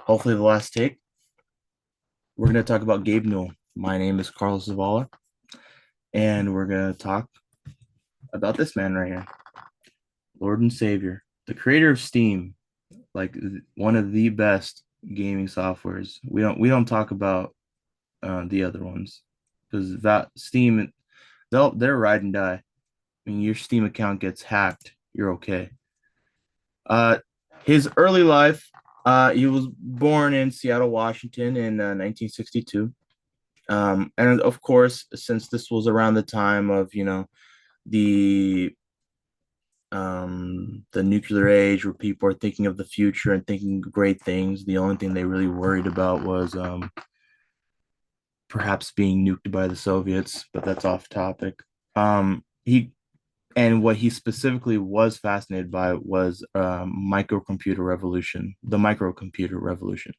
hopefully the last take. We're going to talk about Gabe Newell. My name is Carlos Zavala, and we're going to talk about this man right here, Lord and Savior, the creator of Steam, like one of the best gaming softwares. We don't talk about the other ones because that Steam, they're ride and die. I mean, your Steam account gets hacked, you're okay. Uh, his early life, he was born in Seattle, Washington in 1962. And of course, since this was around the time of, the the nuclear age where people are thinking of the future and thinking great things, the only thing they really worried about was perhaps being nuked by the Soviets, but that's off topic. He and what he specifically was fascinated by was the microcomputer revolution,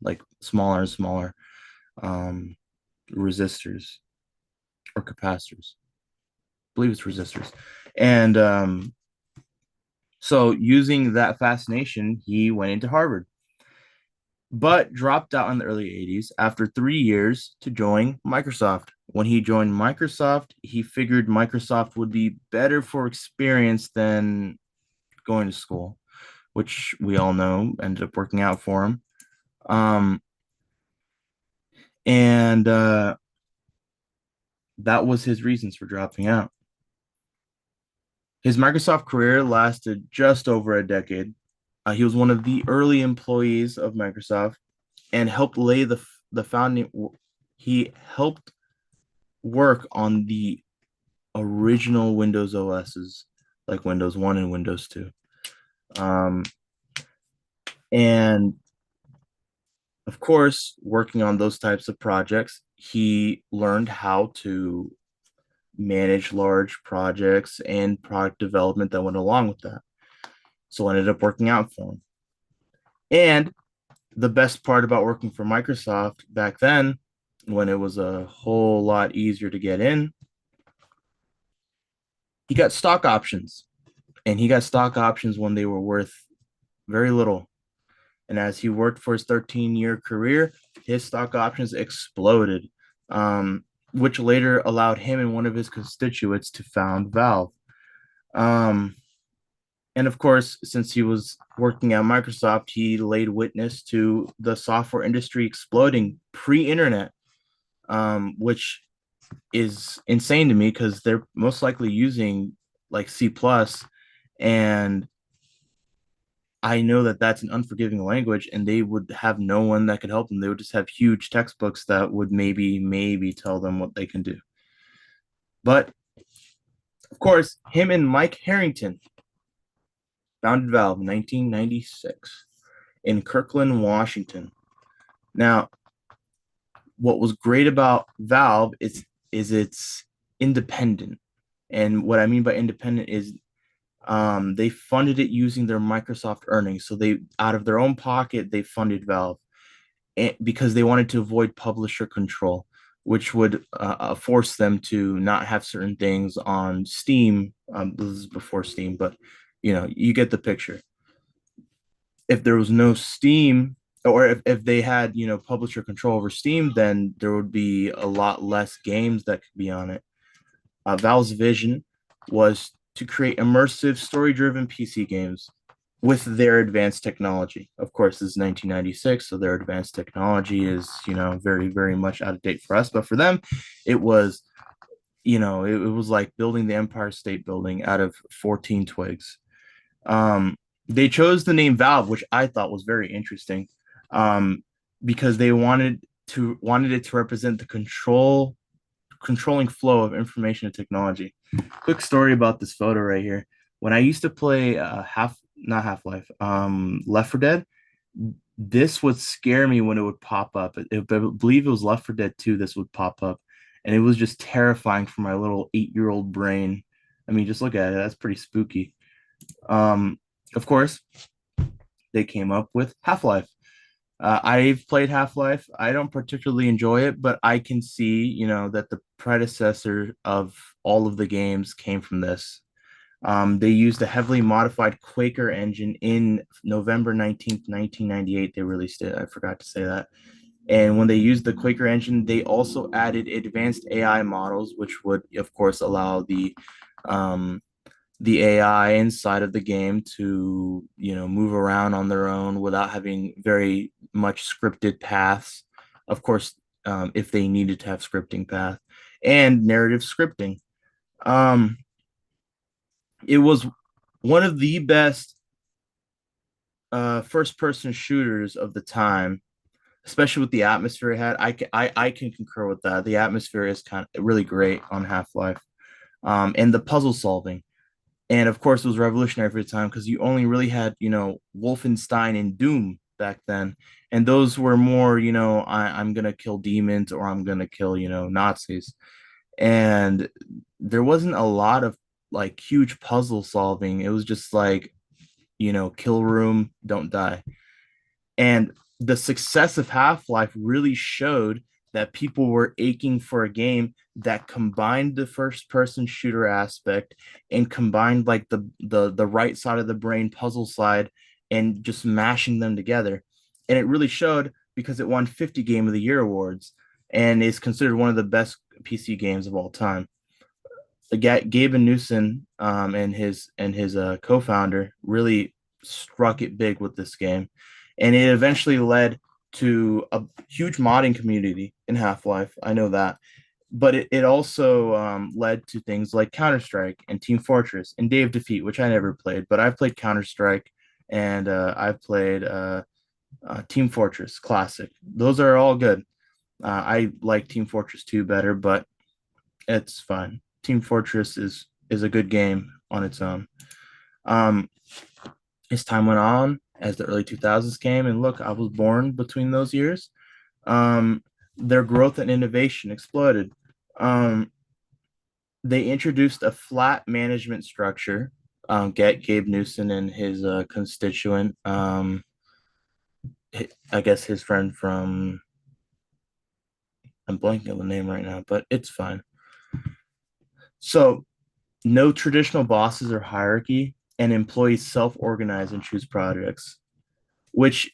like smaller and smaller um, resistors or capacitors. I believe it's resistors. And so, using that fascination, he went into Harvard, but dropped out in the early 80s after 3 years to join Microsoft. When he joined Microsoft, he figured Microsoft would be better for experience than going to school, which we all know ended up working out for him. Um, and that was his reasons for dropping out. His Microsoft career lasted just over a decade. He was one of the early employees of Microsoft and helped lay the founding. He helped work on the original Windows OSs, like Windows 1 and Windows 2. Um, and of course, working on those types of projects, he learned how to manage large projects and product development that went along with that. So it ended up working out for him. And the best part about working for Microsoft back then, when it was a whole lot easier to get in, he got stock options. And he got stock options when they were worth very little. And as he worked for his 13-year career, his stock options exploded, which later allowed him and one of his constituents to found Valve. Um, and of course, since he was working at Microsoft, he laid witness to the software industry exploding pre-internet, which is insane to me because they're most likely using like C plus, and I know that that's an unforgiving language, and they would have no one that could help them. They would just have huge textbooks that would maybe tell them what they can do. But of course, him and Mike Harrington founded Valve in 1996 in Kirkland, Washington. Now, what was great about Valve is it's independent, and what I mean by independent is they funded it using their Microsoft earnings. So they out of their own pocket they funded Valve because they wanted to avoid publisher control, which would force them to not have certain things on Steam. This is before Steam, but you get the picture. If there was no Steam, or if they had publisher control over Steam, then there would be a lot less games that could be on it. Valve's vision was to create immersive, story-driven PC games with their advanced technology. Of course, this is 1996, so their advanced technology is, very, very much out of date for us. But for them, it was, it was like building the Empire State Building out of 14 twigs. They chose the name Valve, which I thought was very interesting, um, because they wanted it to represent the controlling flow of information and technology. Quick story about this photo right here. When I used to play not Half Life, Left 4 Dead, this would scare me when it would pop up. I believe it was Left 4 Dead 2. This would pop up, and it was just terrifying for my little 8-year-old brain. I mean, just look at it. That's pretty spooky. Of course, they came up with Half Life. I've played Half Life. I don't particularly enjoy it, but I can see, that the predecessor of all of the games came from this. They used a heavily modified Quaker engine in November 19th, 1998. They released it. I forgot to say that. And when they used the Quaker engine, they also added advanced AI models, which would, of course, allow um, the AI inside of the game to, move around on their own without having very much scripted paths. Of course, if they needed to have scripting path and narrative scripting. Um, it was one of the best first person shooters of the time, especially with the atmosphere it had. I can concur with that. The atmosphere is kind of really great on Half-Life. And the puzzle solving. And of course, it was revolutionary for the time because you only really had, Wolfenstein and Doom back then. And those were more, I'm going to kill demons or I'm going to kill, Nazis. And there wasn't a lot of like huge puzzle solving. It was just like, kill room, don't die. And the success of Half-Life really showed that people were aching for a game that combined the first person shooter aspect and combined like the right side of the brain puzzle side and just mashing them together. And it really showed because it won 50 Game of the Year awards and is considered one of the best PC games of all time. Gabe Newell and his co-founder really struck it big with this game, and it eventually led to a huge modding community in Half-Life. I know that, but it also led to things like Counter-Strike and Team Fortress and Day of Defeat, which I never played, but I've played Counter-Strike and I've played Team Fortress Classic. Those are all good. I like Team Fortress 2 better, but it's fine. Team Fortress is a good game on its own. Um, as time went on, as the early 2000s came, and look, I was born between those years. Um, their growth and innovation exploded. Um, they introduced a flat management structure. Get Gabe Newell and his constituent, I guess his friend from, I'm blanking on the name right now, but it's fine. So no traditional bosses or hierarchy, and employees self-organize and choose projects, which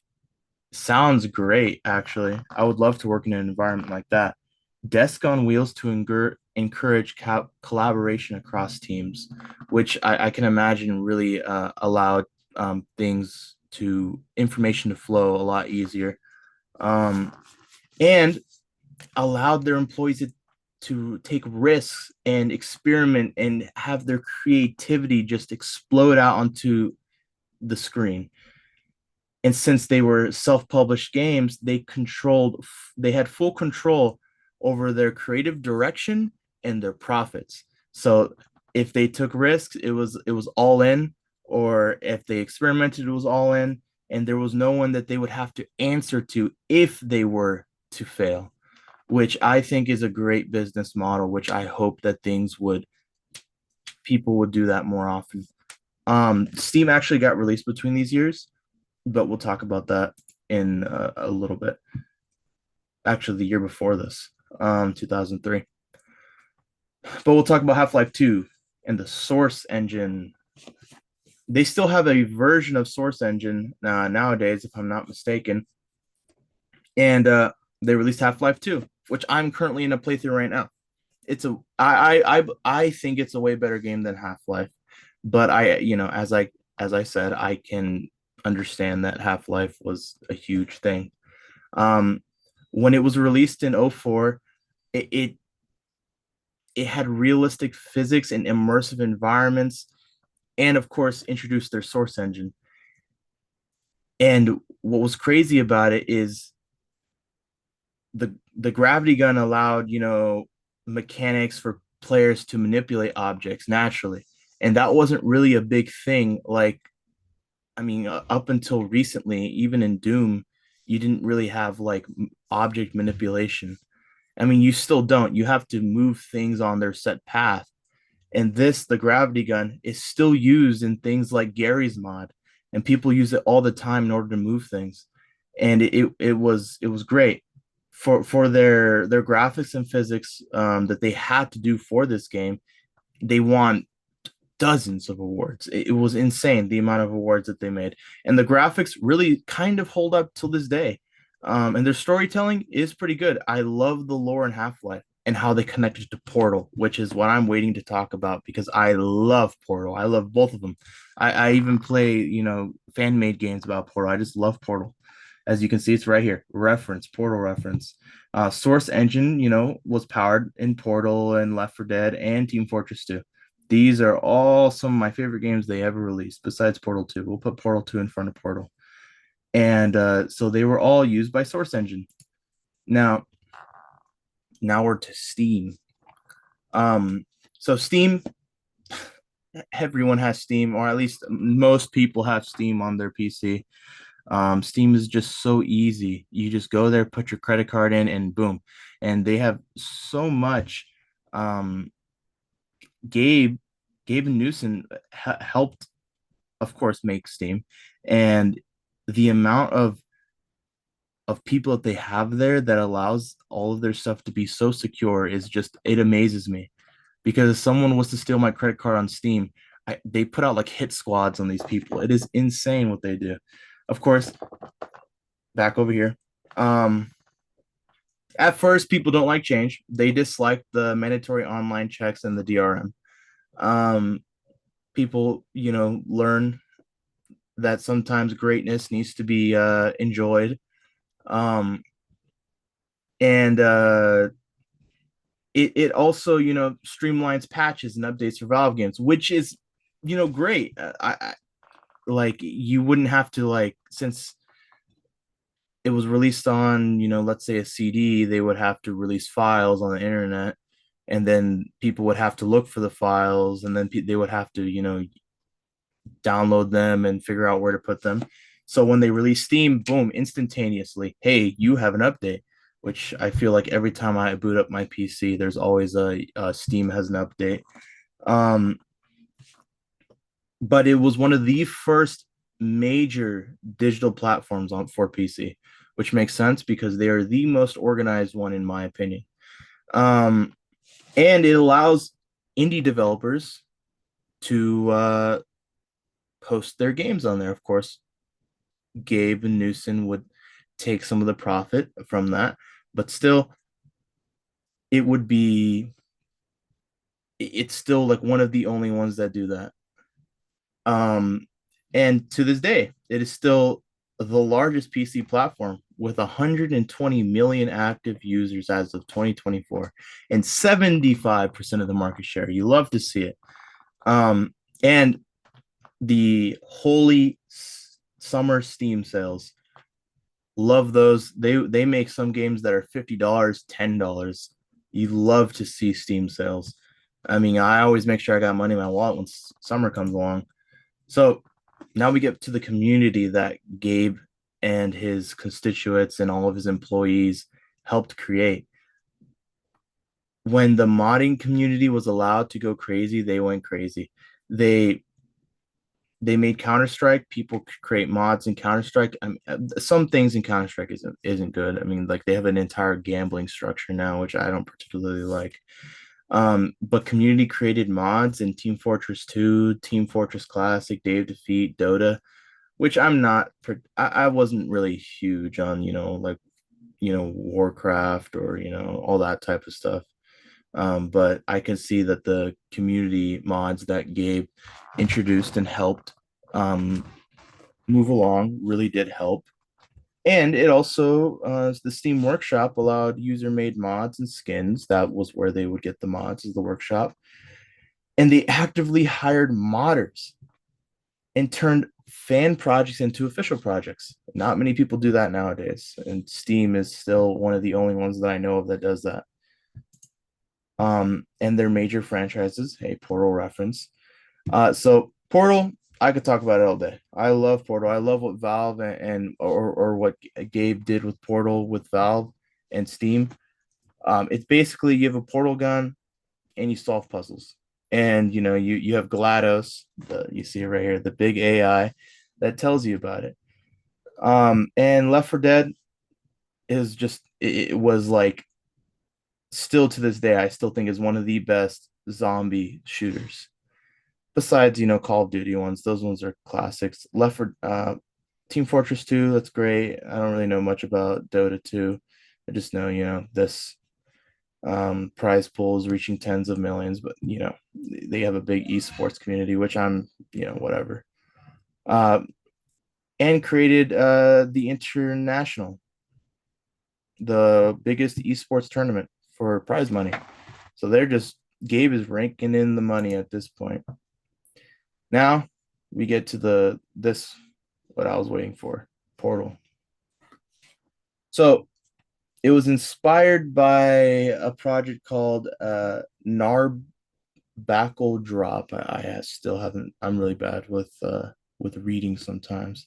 sounds great, actually. I would love to work in an environment like that. Desk on wheels to encourage collaboration across teams, which I can imagine really allowed things to information to flow a lot easier, um, and allowed their employees to take risks and experiment and have their creativity just explode out onto the screen. And since they were self-published games, they had full control over their creative direction and their profits. So if they took risks, it was all in, or if they experimented, it was all in, and there was no one that they would have to answer to if they were to fail, which I think is a great business model, which I hope that people would do that more often. Steam actually got released between these years, but we'll talk about that in a little bit. Actually, the year before this, 2003. But we'll talk about Half-Life 2 and the Source engine. They still have a version of Source engine nowadays, if I'm not mistaken. And they released Half-Life 2, which I'm currently in a playthrough right now. I think it's a way better game than Half-Life, but as I said, I can understand that Half-Life was a huge thing. Um, when it was released in '04, it, it it had realistic physics and immersive environments, and of course introduced their source engine. And what was crazy about it is the gravity gun allowed, mechanics for players to manipulate objects naturally, and that wasn't really a big thing. Like, I mean, up until recently, even in Doom, you didn't really have like object manipulation. I mean, you still don't. You have to move things on their set path. And the gravity gun, is still used in things like Gary's mod, and people use it all the time in order to move things. And it was great for their graphics and physics that they had to do for this game. They won dozens of awards. It was insane the amount of awards that they made, and the graphics really kind of hold up till this day. And their storytelling is pretty good. I love the lore in Half-Life and how they connected to Portal, which is what I'm waiting to talk about because I love Portal. I love both of them. I even play, fan made games about Portal. I just love Portal. As you can see, it's right here. Reference, Portal reference. Source Engine, was powered in Portal and Left 4 Dead and Team Fortress 2. These are all some of my favorite games they ever released, besides Portal 2. We'll put Portal 2 in front of Portal. And so they were all used by Source Engine. Now, we're to Steam. So Steam, everyone has Steam, or at least most people have Steam on their PC. Steam is just so easy. You just go there, put your credit card in, and boom. And they have so much. Um, Gabe, Gabe Newell helped, of course, make Steam, and the amount of people that they have there that allows all of their stuff to be so secure is just, it amazes me. Because if someone was to steal my credit card on Steam, they put out like hit squads on these people. It is insane what they do. Of course, back over here. At first, people don't like change. They dislike the mandatory online checks and the DRM. Um, People, learn that sometimes greatness needs to be enjoyed. Um, and it also, streamlines patches and updates for Valve games, which is, great. I like, you wouldn't have to, like, since it was released on, let's say a CD, they would have to release files on the internet, and then people would have to look for the files, and then they would have to, download them and figure out where to put them. So when they release Steam, boom, instantaneously, hey, you have an update, which I feel like every time I boot up my PC, there's always a Steam has an update. Um, but it was one of the first major digital platforms on for PC, which makes sense because they are the most organized one in my opinion. Um, and it allows indie developers to post their games on there. Of course, Gabe and Newsom would take some of the profit from that, but still, it would be it's still like one of the only ones that do that. Um, and to this day, it is still the largest PC platform with 120 million active users as of 2024 and 75% of the market share. You love to see it. And the holy summer Steam sales, love those. They make some games that are $50, $10. You love to see Steam sales. I mean, I always make sure I got money in my wallet when summer comes along. So now we get to the community that Gabe and his constituents and all of his employees helped create. When the modding community was allowed to go crazy, they went crazy. They they made Counter-Strike. People create mods in Counter-Strike. I mean, some things in Counter-Strike isn't good. I mean, like they have an entire gambling structure now, which I don't particularly like. But community created mods in Team Fortress 2, Team Fortress Classic, Day of Defeat, Dota, which I'm not. I wasn't really huge on, like Warcraft or all that type of stuff. But I can see that the community mods that Gabe introduced and helped um, move along really did help. And it also, the Steam Workshop allowed user made mods and skins. That was where they would get the mods, is the workshop. And they actively hired modders and turned fan projects into official projects. Not many people do that nowadays. And Steam is still one of the only ones that I know of that does that. And their major franchises. Hey, Portal reference. So Portal, I could talk about it all day. I love Portal. I love what Valve or what Gabe did with Portal with Valve and Steam. It's basically you have a portal gun and you solve puzzles. And you have GLaDOS, you see it right here, the big AI that tells you about it. And Left 4 Dead is just it was like still to this day, I still think is one of the best zombie shooters. besides, Call of Duty ones. Those ones are classics. Team Fortress 2, that's great. I don't really know much about Dota 2. I just know, this prize pools reaching tens of millions, but they have a big esports community, which I'm, whatever. Uh, and created the International, the biggest esports tournament for prize money. So Gabe is ranking in the money at this point. Now we get to this what I was waiting for, Portal. So it was inspired by a project called Narbackle Drop. I still haven't. I'm really bad with reading sometimes.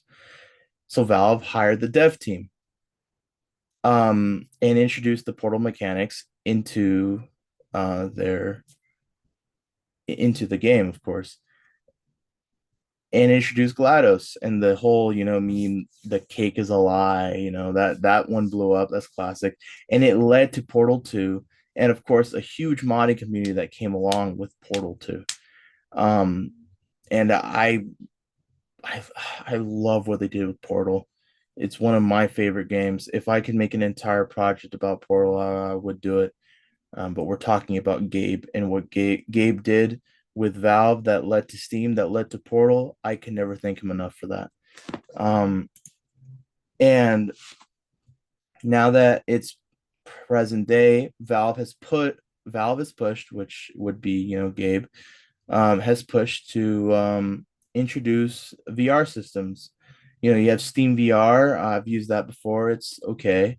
So Valve hired the dev team and introduced the Portal mechanics their into the game, of course, and introduced GLaDOS and the whole, meme, the cake is a lie, that one blew up. That's classic. And it led to Portal 2, and of course, a huge modding community that came along with Portal 2. Um, and I, I love what they did with Portal. It's one of my favorite games. If I could make an entire project about Portal, I would do it. But we're talking about Gabe and what Gabe did with Valve that led to Steam, that led to Portal. I can never thank him enough for that. Um, and now that it's present day, Valve has pushed, which would be Gabe, has pushed to introduce VR systems. You have Steam VR. I've used that before. It's okay.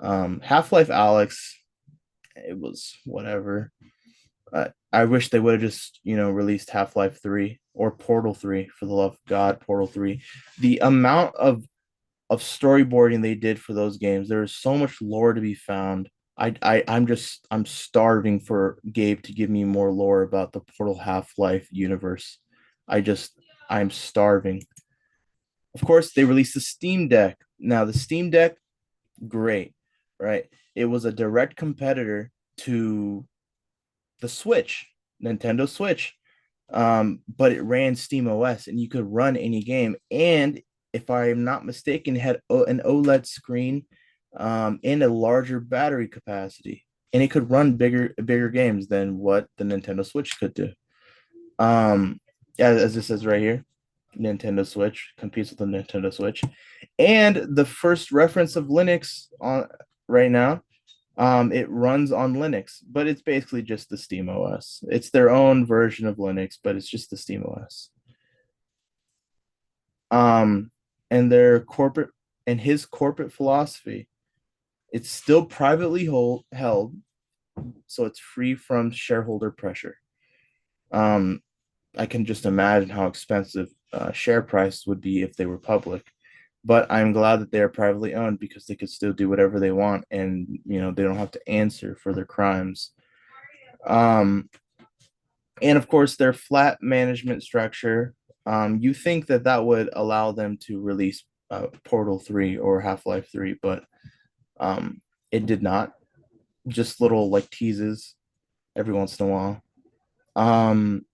Half-Life Alex, it was whatever. I wish they would have just, released Half-Life 3 or Portal 3, for the love of God, Portal 3. The amount of storyboarding they did for those games, there is so much lore to be found. I'm starving for Gabe to give me more lore about the Portal Half-Life universe. I just I'm starving. Of course, they released the Steam Deck. Now, the Steam Deck, great, right? It was a direct competitor to the Switch, Nintendo Switch. But it ran Steam OS and you could run any game. And if I'm not mistaken, it had an OLED screen and a larger battery capacity. And it could run bigger games than what the Nintendo Switch could do. As it says right here, Nintendo Switch competes with the Nintendo Switch. And the first reference of Linux on right now, it runs on Linux, but it's basically just the Steam OS. It's their own version of Linux, but it's just the Steam OS. Um, and their corporate and his corporate philosophy, it's still privately held, so it's free from shareholder pressure. Um, I can just imagine how expensive share prices would be if they were public. But I'm glad that they are privately owned because they could still do whatever they want, and they don't have to answer for their crimes. Um, and of course, their flat management structure. You think that would allow them to release Portal 3 or Half-Life 3, but it did not. Just little like teases every once in a while. Um,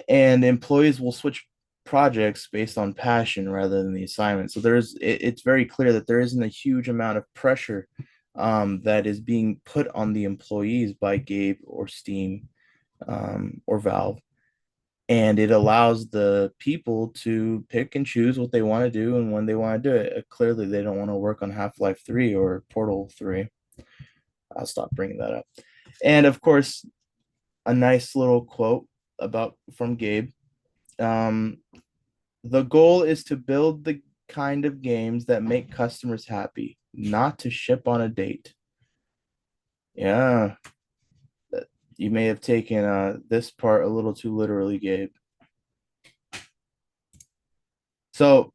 and employees will switch projects based on passion rather than the assignment. So it's very clear that there isn't a huge amount of pressure that is being put on the employees by Gabe or Steam or Valve. And it allows the people to pick and choose what they want to do and when they want to do it. Clearly, they don't want to work on Half-Life 3 or Portal 3. I'll stop bringing that up. And of course, a nice little quote about from Gabe. Um, the goal is to build the kind of games that make customers happy, not to ship on a date. Yeah, you may have taken this part a little too literally, Gabe. So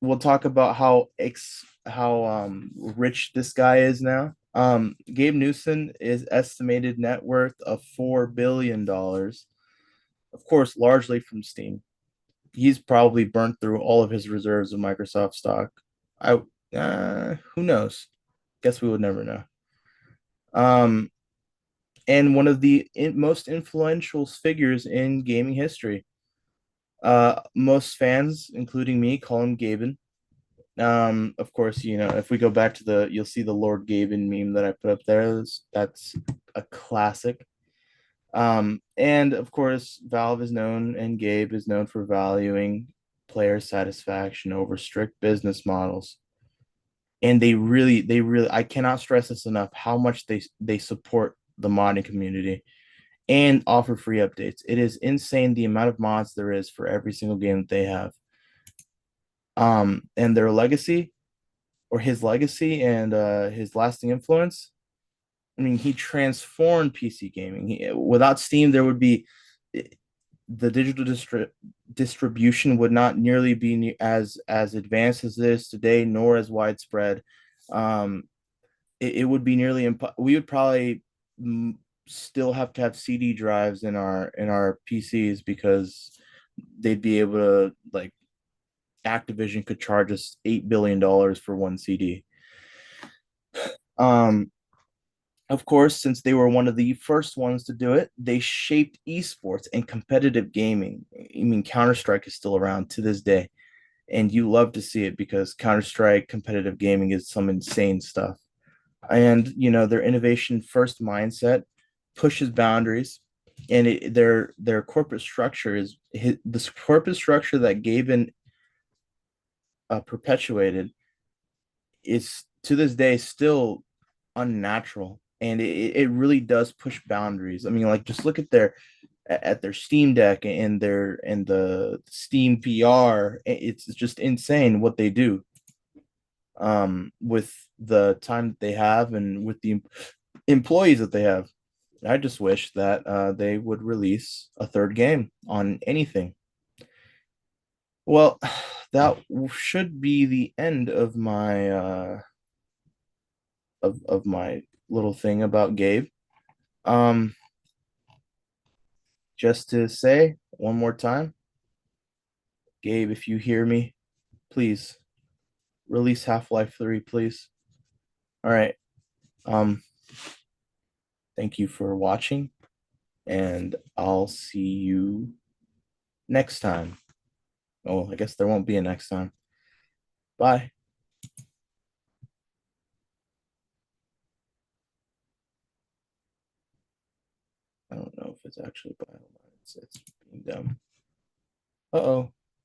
we'll talk about how rich this guy is now. Gabe Newell is estimated net worth of $4 billion, of course, largely from Steam. He's probably burnt through all of his reserves of Microsoft stock. I Who knows? Guess we would never know. Um, and one of the most influential figures in gaming history. Most fans, including me, call him Gaben. Of course, if we go back to you'll see the Lord Gaben meme that I put up there. That's a classic. And of course, Valve is known and Gabe is known for valuing player satisfaction over strict business models. And they really, I cannot stress this enough how much they support the modding community and offer free updates. It is insane the amount of mods there is for every single game that they have. And their legacy or his legacy and his lasting influence. I mean, he transformed PC gaming. Without Steam, there would be the distribution would not nearly be as advanced as it is today, nor as widespread. Um, it would be nearly we would probably still have to have CD drives in our PCs because they'd be able to like Activision could charge us $8 billion for one CD. Um, of course, since they were one of the first ones to do it, they shaped esports and competitive gaming. I mean, Counter Strike is still around to this day, and you love to see it because Counter Strike competitive gaming is some insane stuff. And their innovation first mindset pushes boundaries, and their corporate structure this corporate structure that Gaben perpetuated is to this day still unnatural, and it really does push boundaries. I mean, like just look at their Steam Deck and the Steam VR. It's just insane what they do with the time that they have and with the employees that they have. I just wish that they would release a third game on anything. Well, that should be the end of my little thing about Gabe. Um, just to say one more time, Gabe, if you hear me, please release Half-Life 3, please. All right. Um, thank you for watching, and I'll see you next time. Oh, I guess there won't be a next time. Bye. I don't know if it's actually bye. It's being dumb. Uh-oh.